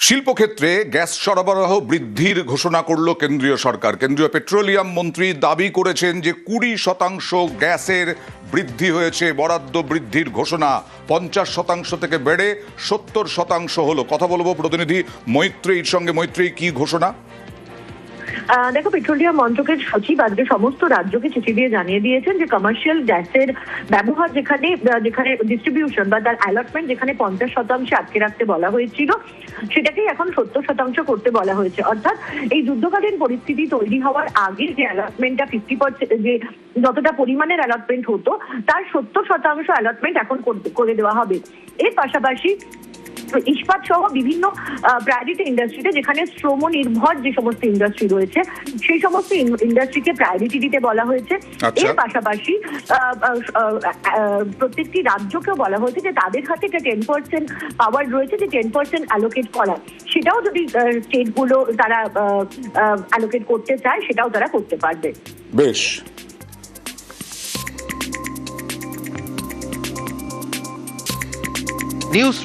শিল্পক্ষেত্রে gas সরবরাহ বৃদ্ধির ঘোষণা করল কেন্দ্রীয় সরকার। কেন্দ্রীয় পেট্রোলিয়াম মন্ত্রী দাবি করেছেন যে 20% গ্যাসের বৃদ্ধি হয়েছে। বরাদ্দ বৃদ্ধির ঘোষণা 50% থেকে বেড়ে 70% হলো। কথা বলবো প্রতিনিধি মৈত্রেয়ীর সঙ্গে। মৈত্রেয়ী, কি ঘোষণা? দেখো, পেট্রোলিয়াম মন্ত্রকের সচিব আজকে সমস্ত রাজ্যকে চিঠি দিয়ে জানিয়ে দিয়েছেন যে কমার্শিয়াল গ্যাসের ব্যবহার যেখানে ডিস্ট্রিবিউশন বা তার অ্যালটমেন্ট যেখানে 50% আটকে রাখতে বলা হয়েছিল, সেটাকেই এখন 70% করতে বলা হয়েছে। অর্থাৎ এই যুদ্ধকালীন পরিস্থিতি তৈরি হওয়ার আগে যে অ্যালটমেন্টটা 50%, যে যতটা পরিমাণের অ্যালটমেন্ট হতো তার 70% অ্যালটমেন্ট এখন করে দেওয়া হবে। এর পাশাপাশি ইস্পাত সহ বিভিন্ন প্রায়োরিটি ইন্ডাস্ট্রিতে, যেখানে শ্রম নির্ভর যে সমস্ত ইন্ডাস্ট্রি রয়েছে সেই সমস্ত ইন্ডাস্ট্রিকে প্রায়োরিটি দিতে বলা হয়েছে। এর পাশাপাশি প্রত্যেকটি রাজ্যকেও বলা হয়েছে যে তাদের হাতে যে 10% পাওয়ার রয়েছে, যে 10% অ্যালোকেট করা, সেটাও যদি স্টেটগুলো তারা অ্যালোকেট করতে চায় সেটাও তারা করতে পারবে। বেশ। নিউজ